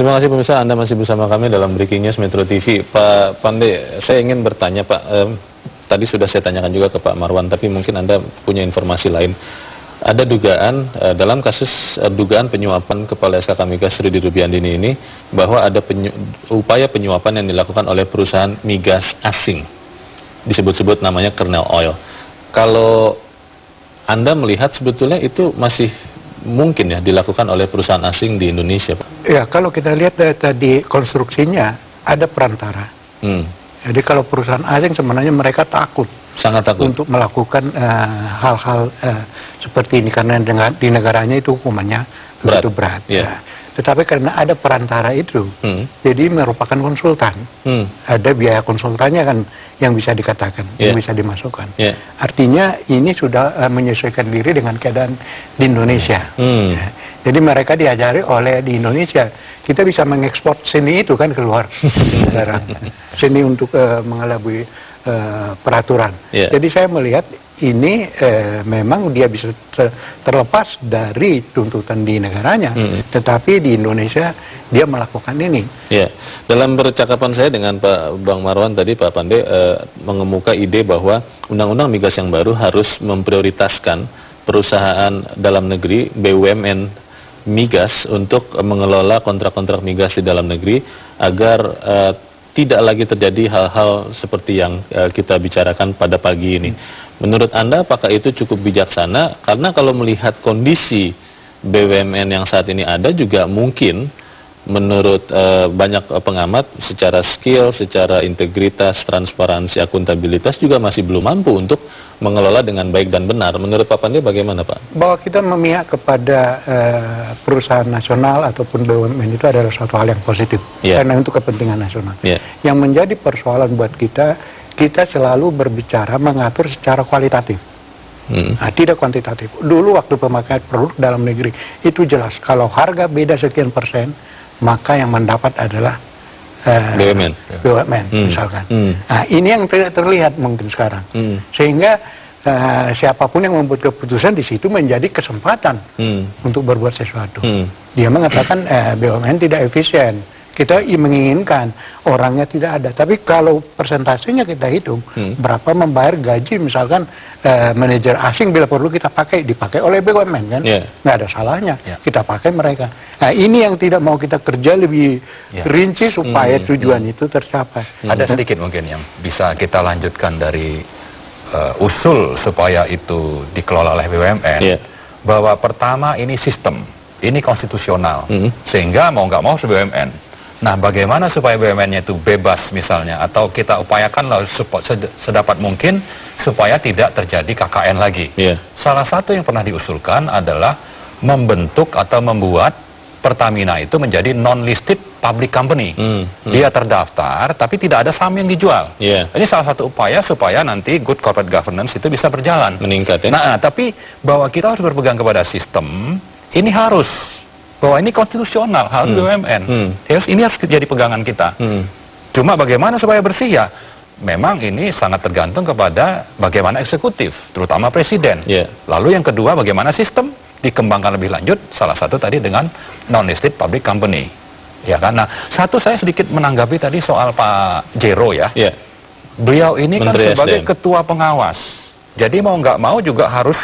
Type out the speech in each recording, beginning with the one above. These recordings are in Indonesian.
Terima kasih pemirsa, Anda masih bersama kami dalam Breaking News Metro TV. Pak Pandey, saya ingin bertanya Pak, tadi sudah saya tanyakan juga ke Pak Marwan, tapi mungkin Anda punya informasi lain. Ada dugaan dalam kasus dugaan penyuapan Kepala SKK Migas Rudi Rubiandini ini, bahwa ada upaya penyuapan yang dilakukan oleh perusahaan migas asing. Disebut-sebut namanya Kernel Oil. Kalau Anda melihat sebetulnya itu masih mungkin ya dilakukan oleh perusahaan asing di Indonesia, Pak? Ya, kalau kita lihat tadi konstruksinya ada perantara. Jadi kalau perusahaan asing sebenarnya mereka takut, sangat takut untuk melakukan hal-hal seperti ini karena di negaranya itu hukumannya begitu berat. Yeah. Nah, tetapi karena ada perantara itu, jadi merupakan konsultan. Ada biaya konsultannya kan yang bisa dikatakan, yang bisa dimasukkan. Artinya ini sudah menyesuaikan diri dengan keadaan di Indonesia. Jadi mereka diajari oleh di Indonesia, kita bisa mengekspor seni itu kan keluar sekarang. Seni untuk mengelabui peraturan. Jadi saya melihat ini memang dia bisa terlepas dari tuntutan di negaranya, tetapi di Indonesia dia melakukan ini. Ya, dalam percakapan saya dengan Pak Bang Marwan tadi, Pak Pandey mengemuka ide bahwa undang-undang migas yang baru harus memprioritaskan perusahaan dalam negeri, BUMN migas, untuk mengelola kontrak-kontrak migas di dalam negeri agar tidak lagi terjadi hal-hal seperti yang kita bicarakan pada pagi ini. Menurut Anda apakah itu cukup bijaksana? Karena kalau melihat kondisi BUMN yang saat ini ada juga mungkin menurut banyak pengamat secara skill, secara integritas, transparansi, akuntabilitas juga masih belum mampu untuk mengelola dengan baik dan benar. Menurut Pak Pandey bagaimana, Pak? Bahwa kita memihak kepada perusahaan nasional ataupun BUMN itu adalah suatu hal yang positif, karena untuk kepentingan nasional. Yang menjadi persoalan buat kita selalu berbicara mengatur secara kualitatif. Nah, tidak kuantitatif. Dulu waktu pemakaian produk dalam negeri itu jelas, kalau harga beda sekian persen, maka yang mendapat adalah BUMN misalkan. Nah, ini yang tidak terlihat mungkin sekarang. Sehingga siapapun yang membuat keputusan di situ menjadi kesempatan untuk berbuat sesuatu. Dia mengatakan BUMN tidak efisien. Kita menginginkan orangnya tidak ada. Tapi kalau persentasenya kita hitung, berapa membayar gaji misalkan manajer asing bila perlu kita dipakai oleh BUMN kan? Nggak ada salahnya. Kita pakai mereka. Nah, ini yang tidak mau kita kerja lebih rinci supaya tujuan itu tercapai. Ada sedikit mungkin yang bisa kita lanjutkan dari usul supaya itu dikelola oleh BUMN. Bahwa pertama ini sistem, ini konstitusional. Sehingga mau nggak mau BUMN. Nah, bagaimana supaya BUMN-nya itu bebas misalnya, atau kita upayakan sedapat mungkin supaya tidak terjadi KKN lagi. Salah satu yang pernah diusulkan adalah membentuk atau membuat Pertamina itu menjadi non-listed public company. Dia terdaftar, tapi tidak ada saham yang dijual. Ini salah satu upaya supaya nanti good corporate governance itu bisa berjalan. Meningkat ya? Nah, tapi bahwa kita harus berpegang kepada sistem, ini harus. Bahwa ini konstitusional, harus BUMN. Ini harus jadi pegangan kita. Cuma bagaimana supaya bersih ya? Memang ini sangat tergantung kepada bagaimana eksekutif, terutama presiden. Lalu yang kedua, bagaimana sistem dikembangkan lebih lanjut, salah satu tadi dengan non-listed public company. Ya kan? Nah, satu saya sedikit menanggapi tadi soal Pak Jero ya. Beliau ini Menteri kan sebagai SDM, ketua pengawas. Jadi mau nggak mau juga harus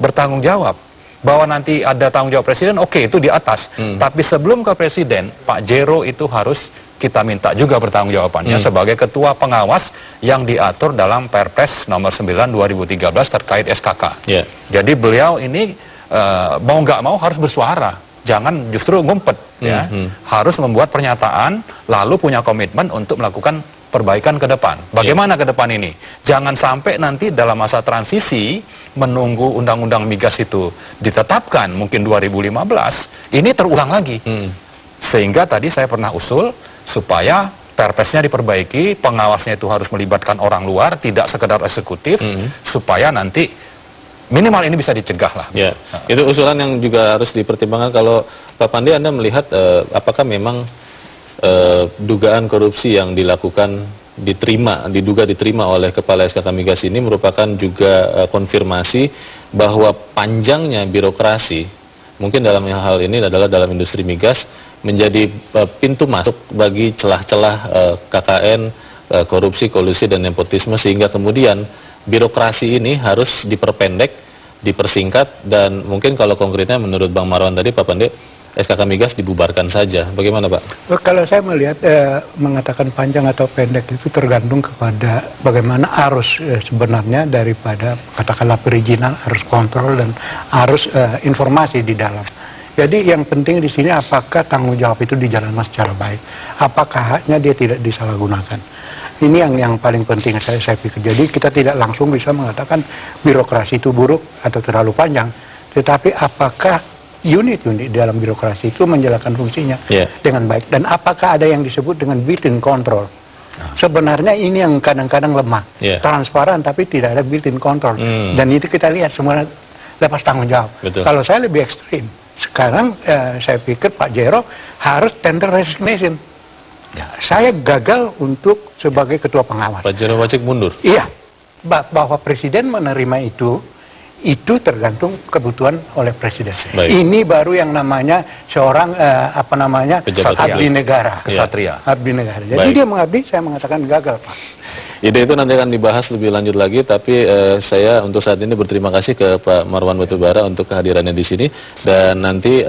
bertanggung jawab. Bahwa nanti ada tanggung jawab presiden, oke, itu di atas. Tapi sebelum ke presiden, Pak Jero itu harus kita minta juga bertanggung jawabannya sebagai ketua pengawas yang diatur dalam Perpres nomor 9 2013 terkait SKK. Jadi beliau ini mau nggak mau harus bersuara. Jangan justru ngumpet. Harus membuat pernyataan, lalu punya komitmen untuk melakukan perbaikan ke depan. Bagaimana ke depan ini? Jangan sampai nanti dalam masa transisi menunggu undang-undang migas itu ditetapkan mungkin 2015, ini terulang lagi. Sehingga tadi saya pernah usul supaya perpesnya diperbaiki, pengawasnya itu harus melibatkan orang luar, tidak sekedar eksekutif, supaya nanti minimal ini bisa dicegah lah. Itu usulan yang juga harus dipertimbangkan. Kalau Pak Pandey, Anda melihat apakah memang dugaan korupsi yang diduga diterima oleh Kepala SKK Migas ini merupakan juga konfirmasi bahwa panjangnya birokrasi, mungkin dalam hal ini adalah dalam industri migas, menjadi pintu masuk bagi celah-celah KKN, korupsi, kolusi, dan nepotisme, sehingga kemudian birokrasi ini harus diperpendek, dipersingkat, dan mungkin kalau konkretnya menurut Bang Marwan tadi, Pak Pande, SKK Migas dibubarkan saja. Bagaimana, Pak? Kalau saya melihat mengatakan panjang atau pendek itu tergantung kepada bagaimana arus sebenarnya daripada katakanlah perizinan, arus kontrol, dan arus informasi di dalam. Jadi yang penting di sini apakah tanggung jawab itu dijalankan secara baik, apakah haknya dia tidak disalahgunakan. Ini yang paling penting saya pikir. Jadi kita tidak langsung bisa mengatakan birokrasi itu buruk atau terlalu panjang, tetapi apakah unit-unit dalam birokrasi itu menjalankan fungsinya dengan baik, dan apakah ada yang disebut dengan built-in control. Sebenarnya ini yang kadang-kadang lemah, transparan tapi tidak ada built-in control, dan itu kita lihat semua lepas tanggung jawab. Kalau saya lebih ekstrim, sekarang saya pikir Pak Jero harus tender resignation. Saya gagal untuk sebagai ketua pengawas. Pak Jero wajib mundur. Iya, bahwa presiden menerima itu tergantung kebutuhan oleh presiden. Ini baru yang namanya seorang abdi negara, kesatria. Abdi negara. Jadi dia mengabdi, saya mengatakan gagal, Pak. Ide itu nanti akan dibahas lebih lanjut lagi, tapi saya untuk saat ini berterima kasih ke Pak Marwan Batubara untuk kehadirannya di sini, dan nanti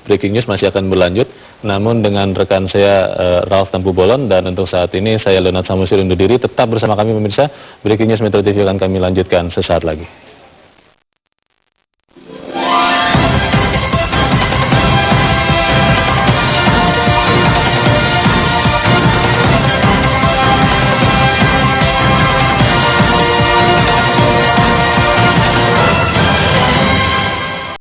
breaking news masih akan berlanjut, namun dengan rekan saya Ralph Tampu Bolon, dan untuk saat ini saya Leonard Samusir undur diri. Tetap bersama kami pemirsa, breaking news Metro TV akan kami lanjutkan sesaat lagi.